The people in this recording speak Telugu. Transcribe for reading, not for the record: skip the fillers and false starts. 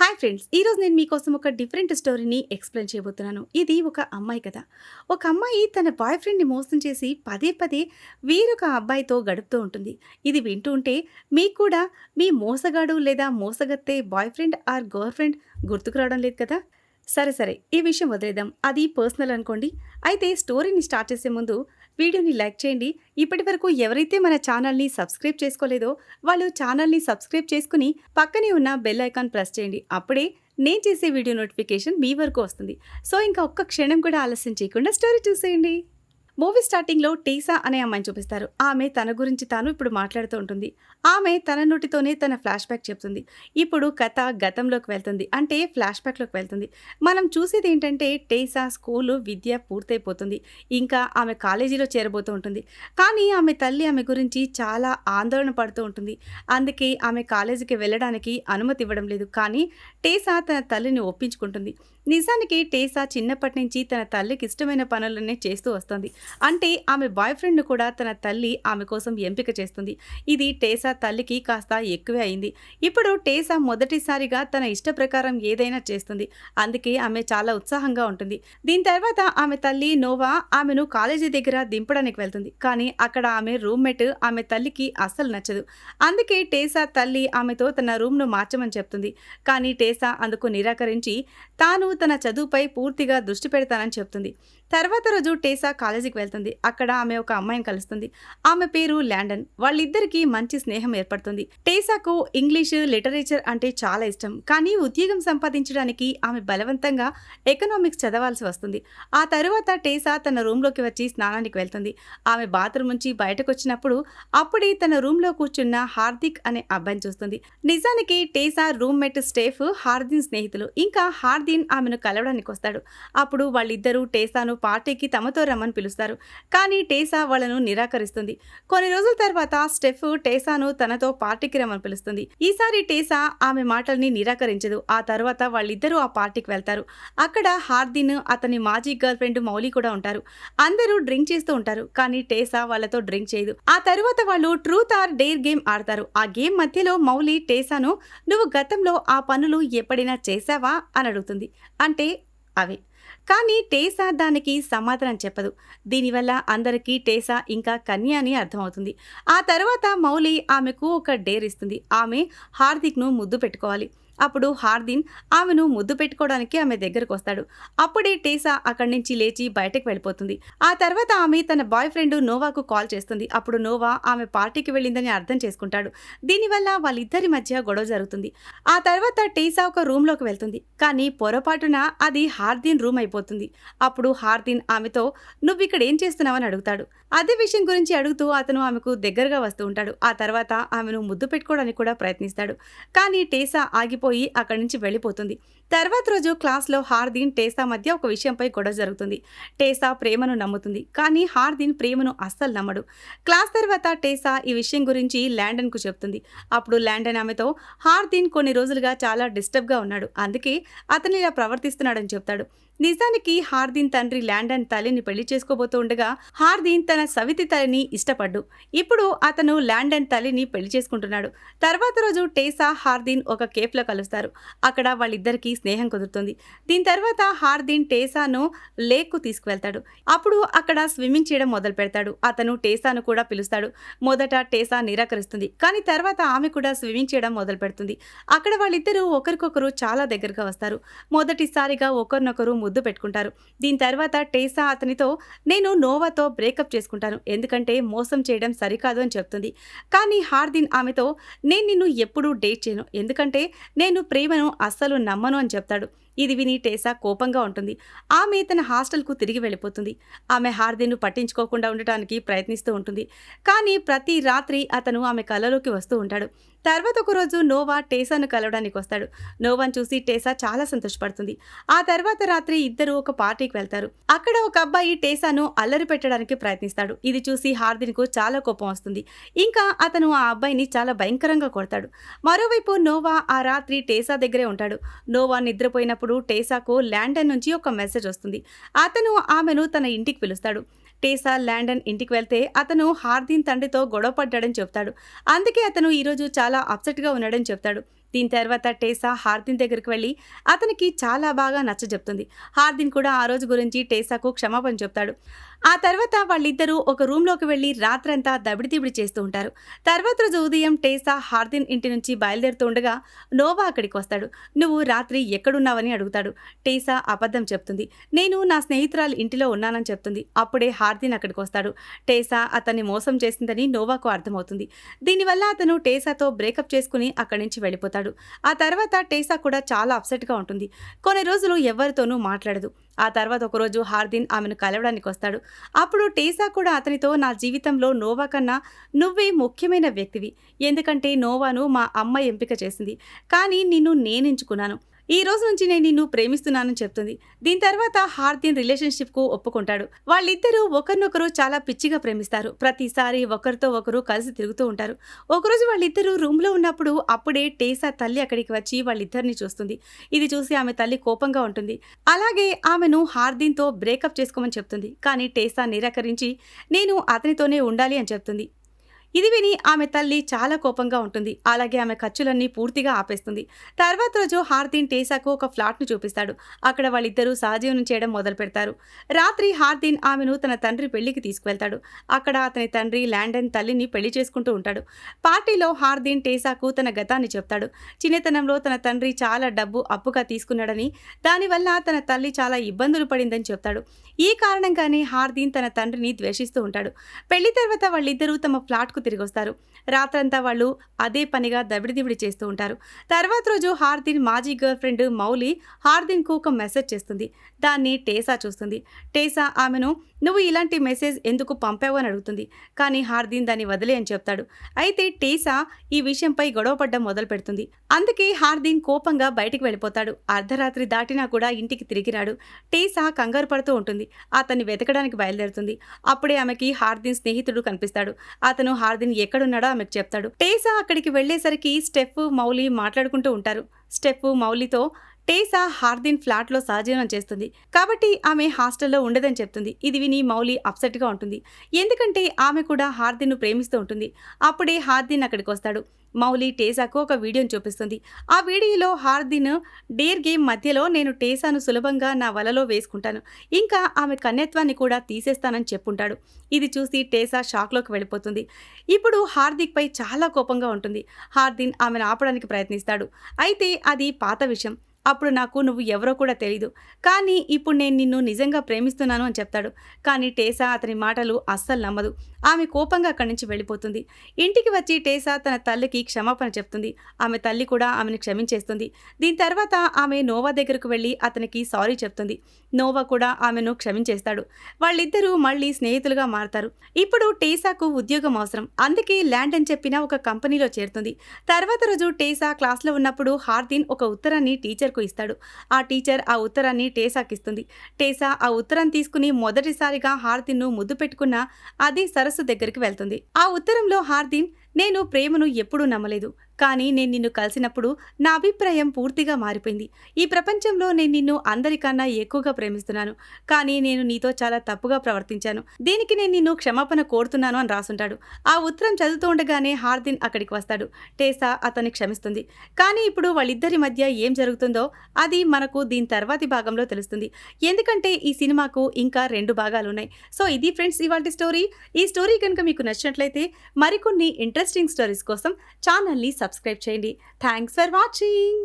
Hi friends! ఈరోజు నేను మీకోసం ఒక డిఫరెంట్ స్టోరీని ఎక్స్‌ప్లెయిన్ చేయబోతున్నాను. ఇది ఒక అమ్మాయి కథ. ఒక అమ్మాయి తన బాయ్ ఫ్రెండ్‌ని మోసం చేసి పదే పదే వేరొక అబ్బాయితో గడుపుతూ ఉంటుంది. ఇది వింటూ ఉంటే మీకు కూడా మీ మోసగాడు లేదా మోసగత్తె boyfriend or girlfriend గుర్తుకు రావడం లేదు కదా! సరే ఈ విషయం వదిలేద్దాం. అది పర్సనల్ అనుకోండి. అయితే స్టోరీని స్టార్ట్ చేసే ముందు వీడియోని లైక్ చేయండి. ఇప్పటివరకు ఎవరైతే మన ఛానల్‌ని సబ్స్క్రైబ్ చేసుకోలేదో వాళ్ళు ఛానల్‌ని సబ్స్క్రైబ్ చేసుకుని పక్కనే ఉన్న బెల్ ఐకాన్ ప్రెస్ చేయండి. అప్పుడే నేను చేసే వీడియో నోటిఫికేషన్ మీ వరకు వస్తుంది. సో ఇంకా ఒక్క క్షణం కూడా ఆలస్యం చేయకుండా స్టోరీ చూసేయండి. మూవీ స్టార్టింగ్‌లో టీసా అనే అమ్మాయిని చూపిస్తారు. ఆమె తన గురించి తాను ఇప్పుడు మాట్లాడుతూ ఉంటుంది. ఆమె తన నోటితోనే తన ఫ్లాష్ బ్యాక్ చెప్తుంది. ఇప్పుడు కథ గతంలోకి వెళ్తుంది. అంటే ఫ్లాష్ బ్యాక్‌లోకి వెళ్తుంది. మనం చూసేది ఏంటంటే టీసా స్కూలు విద్య పూర్తయిపోతుంది. ఇంకా ఆమె కాలేజీలో చేరబోతూ ఉంటుంది. కానీ ఆమె తల్లి ఆమె గురించి చాలా ఆందోళన పడుతూ ఉంటుంది. అందుకే ఆమె కాలేజీకి వెళ్ళడానికి అనుమతి ఇవ్వడం లేదు. కానీ టీసా తన తల్లిని ఒప్పించుకుంటుంది. నిజానికి టీసా చిన్నప్పటి నుంచి తన తల్లికి ఇష్టమైన పనులన్నీ చేస్తూ వస్తోంది. అంటే ఆమె బాయ్ ఫ్రెండ్‌ను కూడా తన తల్లి ఆమె కోసం ఎంపిక చేస్తుంది. ఇది టీసా తల్లికి కాస్త ఎక్కువే అయింది. ఇప్పుడు టీసా మొదటిసారిగా తన ఇష్ట ప్రకారం ఏదైనా చేస్తుంది. అందుకే ఆమె చాలా ఉత్సాహంగా ఉంటుంది. దీని తర్వాత ఆమె తల్లి నోవా ఆమెను కాలేజీ దగ్గర దింపడానికి వెళ్తుంది. కానీ అక్కడ ఆమె రూమ్‌మేట్ ఆమె తల్లికి అస్సలు నచ్చదు. అందుకే టీసా తల్లి ఆమెతో తన రూమ్‌ను మార్చమని చెప్తుంది. కానీ టీసా అందుకు నిరాకరించి తాను తన చదువుపై పూర్తిగా దృష్టి పెడతానని చెప్తుంది. తర్వాత రోజు టీసా కాలేజీకి వెళ్తుంది. అక్కడ ఆమె ఒక అమ్మాయిని కలుస్తుంది. ఆమె పేరు ల్యాండన్. వాళ్ళిద్దరికీ మంచి స్నేహం ఏర్పడుతుంది. టీసాకు ఇంగ్లీషు లిటరేచర్ అంటే చాలా ఇష్టం. కానీ ఉద్యోగం సంపాదించడానికి ఆమె బలవంతంగా ఎకనామిక్స్ చదవాల్సి వస్తుంది. ఆ తరువాత టీసా తన రూమ్లోకి వచ్చి స్నానానికి వెళ్తుంది. ఆమె బాత్రూమ్ నుంచి బయటకు వచ్చినప్పుడు అప్పుడే తన రూమ్లో కూర్చున్న హార్దిక్ అనే అబ్బాయిని చూస్తుంది. నిజానికి టీసా రూమ్మేట్ స్టేఫ్ హార్దిన్ స్నేహితులు. ఇంకా హార్దిన్ ఆమెను కలవడానికి వస్తాడు. అప్పుడు వాళ్ళిద్దరూ టీసాను పార్టీకి తమతో రమ్మని పిలుస్తారు. కానీ టీసా వాళ్ళను నిరాకరిస్తుంది. కొన్ని రోజుల తర్వాత స్టెఫ్ టీసాను తనతో పార్టీకి రమ్మని పిలుస్తుంది. ఈసారి టీసా ఆమె మాటల్ని నిరాకరించదు. ఆ తర్వాత వాళ్ళిద్దరూ ఆ పార్టీకి వెళ్తారు. అక్కడ హార్దిన్ అతని మాజీ గర్ల్ ఫ్రెండ్ మౌలి కూడా ఉంటారు. అందరూ డ్రింక్ చేస్తూ ఉంటారు. కానీ టీసా వాళ్ళతో డ్రింక్ చేయదు. ఆ తర్వాత వాళ్ళు ట్రూత్ ఆర్ డేర్ గేమ్ ఆడతారు. ఆ గేమ్ మధ్యలో మౌలి టీసాను నువ్వు గతంలో ఆ పనులు ఎప్పుడైనా చేశావా అని అడుగుతుంది. అంటే అవే. కానీ టీసా దానికి సమాధానం చెప్పదు. దీనివల్ల అందరికీ టీసా ఇంకా కన్య అని అర్థమవుతుంది. ఆ తర్వాత మౌలి ఆమెకు ఒక డేర్ ఇస్తుంది. ఆమె హార్దిక్ను ముద్దు పెట్టుకోవాలి. అప్పుడు హార్దిన్ ఆమెను ముద్దు పెట్టుకోవడానికి ఆమె దగ్గరకు వస్తాడు. అప్పుడే టీసా అక్కడి నుంచి లేచి బయటకు వెళ్ళిపోతుంది. ఆ తర్వాత ఆమె తన బాయ్ ఫ్రెండ్ నోవాకు కాల్ చేస్తుంది. అప్పుడు నోవా ఆమె పార్టీకి వెళ్ళిందని అర్థం చేసుకుంటాడు. దీనివల్ల వాళ్ళిద్దరి మధ్య గొడవ జరుగుతుంది. ఆ తర్వాత టీసా ఒక రూమ్లోకి వెళ్తుంది. కానీ పొరపాటున అది హార్దిన్ రూమ్ అయిపోతుంది. అప్పుడు హార్దిన్ ఆమెతో నువ్విక్కడ ఏం చేస్తున్నావని అడుగుతాడు. అదే విషయం గురించి అడుగుతూ అతను ఆమెకు దగ్గరగా వస్తూ ఉంటాడు. ఆ తర్వాత ఆమెను ముద్దు పెట్టుకోవడానికి కూడా ప్రయత్నిస్తాడు. కానీ టీసా ఆగిపోయి అక్కడి నుంచి వెళ్ళిపోతుంది. తర్వాత రోజు క్లాస్లో హార్దిన్ టీసా మధ్య ఒక విషయంపై గొడవ జరుగుతుంది. టీసా ప్రేమను నమ్ముతుంది. కానీ హార్దిన్ ప్రేమను అస్సలు నమ్మడు. క్లాస్ తర్వాత టీసా ఈ విషయం గురించి ల్యాండన్కు చెప్తుంది. అప్పుడు ల్యాండన్ ఆమెతో హార్దిన్ కొన్ని రోజులుగా చాలా డిస్టర్బ్గా ఉన్నాడు. అందుకే అతను ఇలా ప్రవర్తిస్తున్నాడని చెప్తాడు. నిజానికి హార్దిన్ తండ్రి ల్యాండన్ తల్లిని పెళ్లి చేసుకోబోతూ ఉండగా హార్దిన్ తన సవితి తల్లిని ఇష్టపడ్డు. ఇప్పుడు అతను ల్యాండన్ తల్లిని పెళ్లి చేసుకుంటున్నాడు. తర్వాత రోజు టీసా హార్దిన్ ఒక కేఫ్లో కలుస్తారు. అక్కడ వాళ్ళిద్దరికీ స్నేహం కుదురుతుంది. దీని తర్వాత హార్దిన్ టీసాను లేక్కు తీసుకువెళ్తాడు. అప్పుడు అక్కడ స్విమ్మింగ్ చేయడం మొదలు పెడతాడు. అతను టీసాను కూడా పిలుస్తాడు. మొదట టీసా నిరాకరిస్తుంది. కానీ తర్వాత ఆమె కూడా స్విమ్మింగ్ చేయడం మొదలు పెడుతుంది. అక్కడ వాళ్ళిద్దరూ ఒకరికొకరు చాలా దగ్గరగా వస్తారు. మొదటిసారిగా ఒకరినొకరు ముద్దు పెట్టుకుంటారు. దీని తర్వాత టీసా అతనితో నేను నోవాతో బ్రేకప్ చేసుకుంటాను. ఎందుకంటే మోసం చేయడం సరికాదు అని చెప్తుంది. కానీ హార్దిన్ ఆమెతో నేను నిన్ను ఎప్పుడూ డేట్ చేయను. ఎందుకంటే నేను ప్రేమను అస్సలు నమ్మను అని చెప్తాడు. ఇది విని టీసా కోపంగా ఉంటుంది. ఆమె తన హాస్టల్కు తిరిగి వెళ్ళిపోతుంది. ఆమె హార్దిన్ను పట్టించుకోకుండా ఉండటానికి ప్రయత్నిస్తూ ఉంటుంది. కానీ ప్రతి రాత్రి అతను ఆమె కలలోకి వస్తూ ఉంటాడు. తర్వాత ఒకరోజు నోవా టీసాను కలవడానికి వస్తాడు. నోవాను చూసి టీసా చాలా సంతోషపడుతుంది. ఆ తర్వాత రాత్రి ఇద్దరు ఒక పార్టీకి వెళ్తారు. అక్కడ ఒక అబ్బాయి టీసాను అల్లరి పెట్టడానికి ప్రయత్నిస్తాడు. ఇది చూసి హార్దిన్కు చాలా కోపం వస్తుంది. ఇంకా అతను ఆ అబ్బాయిని చాలా భయంకరంగా కొడతాడు. మరోవైపు నోవా ఆ రాత్రి టీసా దగ్గరే ఉంటాడు. నోవా నిద్రపోయినప్పుడు టీసాకు ల్యాండన్ నుంచి ఒక మెసేజ్ వస్తుంది. అతను ఆమెను తన ఇంటికి పిలుస్తాడు. టీసా ల్యాండన్ ఇంటికి వెళ్తే అతను హార్దిన్ తండ్రితో గొడవ పడ్డాడని చెప్తాడు. అందుకే అతను ఈరోజు చాలా అప్సెట్గా ఉన్నాడని చెప్తాడు. దీని తర్వాత టేసా హార్దిన్ దగ్గరికి వెళ్ళి అతనికి చాలా బాగా నచ్చజెప్తుంది. హార్దిన్ కూడా ఆ రోజు గురించి టేసాకు క్షమాపణ చెప్తాడు. ఆ తర్వాత వాళ్ళిద్దరూ ఒక రూమ్లోకి వెళ్ళి రాత్రంతా దబిడిదిబిడి చేస్తూ ఉంటారు. తర్వాత రోజు ఉదయం టేసా హార్దిన్ ఇంటి నుంచి బయలుదేరుతూ ఉండగా నోవా అక్కడికి వస్తాడు. నువ్వు రాత్రి ఎక్కడున్నావని అడుగుతాడు. టేసా అబద్ధం చెప్తుంది. నేను నా స్నేహితురాలు ఇంటిలో ఉన్నానని చెప్తుంది. అప్పుడే హార్దిన్ అక్కడికి వస్తాడు. టేసా అతన్ని మోసం చేసిందని నోవాకు అర్థమవుతుంది. దీనివల్ల అతను టేసాతో బ్రేకప్ చేసుకుని అక్కడి నుంచి వెళ్ళిపోతాడు. ఆ తర్వాత టేసా కూడా చాలా అప్సెట్గా ఉంటుంది. కొన్ని రోజులు ఎవరితోనూ మాట్లాడదు. ఆ తర్వాత ఒకరోజు హార్దిన్ ఆమెను కలవడానికి వస్తాడు. అప్పుడు టేసా కూడా అతనితో నా జీవితంలో నోవా కన్నా నువ్వే ముఖ్యమైన వ్యక్తివి. ఎందుకంటే నోవాను మా అమ్మ ఎంపిక చేసింది. కానీ నిన్ను నేనెంచుకున్నాను. ఈ రోజు నుంచి నేను నిన్ను ప్రేమిస్తున్నానని చెప్తుంది. దీని తర్వాత హార్దిన్ రిలేషన్షిప్కు ఒప్పుకుంటాడు. వాళ్ళిద్దరూ ఒకరినొకరు చాలా పిచ్చిగా ప్రేమిస్తారు. ప్రతిసారి ఒకరితో ఒకరు కలిసి తిరుగుతూ ఉంటారు. ఒకరోజు వాళ్ళిద్దరూ రూమ్లో ఉన్నప్పుడు అప్పుడే టేసా తల్లి అక్కడికి వచ్చి వాళ్ళిద్దరిని చూస్తుంది. ఇది చూసి ఆమె తల్లి కోపంగా ఉంటుంది. అలాగే ఆమెను హార్దిన్తో బ్రేకప్ చేసుకోమని చెప్తుంది. కానీ టేసా నిరాకరించి నేను అతనితోనే ఉండాలి అని చెప్తుంది. ఇది విని ఆమె తల్లి చాలా కోపంగా ఉంటుంది. అలాగే ఆమె ఖర్చులన్నీ పూర్తిగా ఆపేస్తుంది. తర్వాత రోజు హార్దిన్ టేసాకు ఒక ఫ్లాట్ను చూపిస్తాడు. అక్కడ వాళ్ళిద్దరూ సహజీవనం చేయడం మొదలు పెడతారు. రాత్రి హార్దిన్ ఆమెను తన తండ్రి పెళ్లికి తీసుకువెళ్తాడు. అక్కడ అతని తండ్రి ల్యాండన్ తల్లిని పెళ్లి చేసుకుంటూ ఉంటాడు. పార్టీలో హార్దిన్ టేసాకు తన గతాన్ని చెప్తాడు. చిన్నతనంలో తన తండ్రి చాలా డబ్బు అప్పుగా తీసుకున్నాడని, దానివల్ల తన తల్లి చాలా ఇబ్బందులు పడిందని చెప్తాడు. ఈ కారణంగానే హార్దిన్ తన తండ్రిని ద్వేషిస్తూ ఉంటాడు. పెళ్లి తర్వాత వాళ్ళిద్దరూ తమ ఫ్లాట్కు తిరిగొస్తారు. రాత్రంతా వాళ్ళు అదే పనిగా దబిడిదిబిడి చేస్తూ ఉంటారు. తర్వాత రోజు హార్దిన్ మాజీ గర్ల్ ఫ్రెండ్ మౌలి హార్దిన్కు ఒక మెసేజ్ చేస్తుంది. దాన్ని టేసా చూస్తుంది. టేసా ఆమెను నువ్వు ఇలాంటి మెసేజ్ ఎందుకు పంపావు అని అడుగుతుంది. కానీ హార్దిన్ దాన్ని వదిలే అని చెప్తాడు. అయితే టేసా ఈ విషయంపై గొడవపడ్డం మొదలు పెడుతుంది. అందుకే హార్దిన్ కోపంగా బయటికి వెళ్ళిపోతాడు. అర్ధరాత్రి దాటినా కూడా ఇంటికి తిరిగి రాడు. టేసా కంగారు పడుతూ ఉంటుంది. అతన్ని వెతకడానికి బయలుదేరుతుంది. అప్పుడే ఆమెకి హార్దిన్ స్నేహితుడు కనిపిస్తాడు. అతను హార్దిన్ ఎక్కడున్నాడో ఆమెకు చెప్తాడు. టేసా అక్కడికి వెళ్లేసరికి స్టెఫ్ మౌలి మాట్లాడుకుంటూ ఉంటారు. స్టెఫ్ మౌలితో టేసా హార్దిన్ ఫ్లాట్లో సహజీవనం చేస్తుంది. కాబట్టి ఆమె హాస్టల్లో ఉండదని చెప్తుంది. ఇది విని మౌలి అప్సెట్గా ఉంటుంది. ఎందుకంటే ఆమె కూడా హార్దిన్ను ప్రేమిస్తూ ఉంటుంది. అప్పుడే హార్దిన్ అక్కడికి వస్తాడు. మౌలి టేసాకు ఒక వీడియోని చూపిస్తుంది. ఆ వీడియోలో హార్దిన్ డేర్ గేమ్ మధ్యలో నేను టేసాను సులభంగా నా వలలో వేసుకుంటాను, ఇంకా ఆమె కన్యత్వాన్ని కూడా తీసేస్తానని చెప్పుంటాడు. ఇది చూసి టేసా షాక్లోకి వెళ్ళిపోతుంది. ఇప్పుడు హార్దిక్ పై చాలా కోపంగా ఉంటుంది. హార్దిన్ ఆమెను ఆపడానికి ప్రయత్నిస్తాడు. అయితే అది పాత విషయం. అప్పుడు నాకు నువ్వు ఎవరో కూడా తెలీదు, కానీ ఇప్పుడు నేను నిన్ను నిజంగా ప్రేమిస్తున్నాను అని చెప్తాడు. కానీ టేసా అతని మాటలు అస్సలు నమ్మదు. ఆమె కోపంగా అక్కడి నుంచి వెళ్ళిపోతుంది. ఇంటికి వచ్చి టేసా తన తల్లికి క్షమాపణ చెప్తుంది. ఆమె తల్లి కూడా ఆమెను క్షమించేస్తుంది. దీని తర్వాత ఆమె నోవా దగ్గరకు వెళ్ళి అతనికి సారీ చెప్తుంది. నోవా కూడా ఆమెను క్షమించేస్తాడు. వాళ్ళిద్దరూ మళ్ళీ స్నేహితులుగా మారతారు. ఇప్పుడు టేసాకు ఉద్యోగం అవసరం. అందుకే ల్యాండన్ చెప్పిన ఒక కంపెనీలో చేరుతుంది. తర్వాత రోజు టేసా క్లాస్లో ఉన్నప్పుడు హార్దిన్ ఒక ఉత్తరాన్ని టీచర్ ఇస్తాడు. ఆ టీచర్ ఆ ఉత్తరాన్ని టేసాకిస్తుంది. టేసా ఆ ఉత్తరం తీసుకుని మొదటిసారిగా హార్దిన్ను ముద్దు పెట్టుకున్న అదే సరస్సు దగ్గరికి వెళ్తుంది. ఆ ఉత్తరంలో హార్దిన్, నేను ప్రేమను ఎప్పుడూ నమ్మలేదు, కానీ నేను నిన్ను కలిసినప్పుడు నా అభిప్రాయం పూర్తిగా మారిపోయింది. ఈ ప్రపంచంలో నేను నిన్ను అందరికన్నా ఎక్కువగా ప్రేమిస్తున్నాను, కానీ నేను నీతో చాలా తప్పుగా ప్రవర్తించాను. దీనికి నేను నిన్ను క్షమాపణ కోరుతున్నాను అని రాసుంటాడు. ఆ ఉత్తరం చదువుతూ ఉండగానే హార్దిన్ అక్కడికి వస్తాడు. టేసా అతన్ని క్షమిస్తుంది. కానీ ఇప్పుడు వాళ్ళిద్దరి మధ్య ఏం జరుగుతుందో అది మనకు దీని తర్వాతి భాగంలో తెలుస్తుంది. ఎందుకంటే ఈ సినిమాకు ఇంకా 2 భాగాలున్నాయి. సో ఇది ఫ్రెండ్స్ ఇవాల్టి స్టోరీ. ఈ స్టోరీ కనుక మీకు నచ్చినట్లయితే మరికొన్ని ఇంట్రెస్టింగ్ స్టోరీస్ కోసం ఛానల్ని సబ్స్క్రైబ్ చేయండి. Thanks for watching.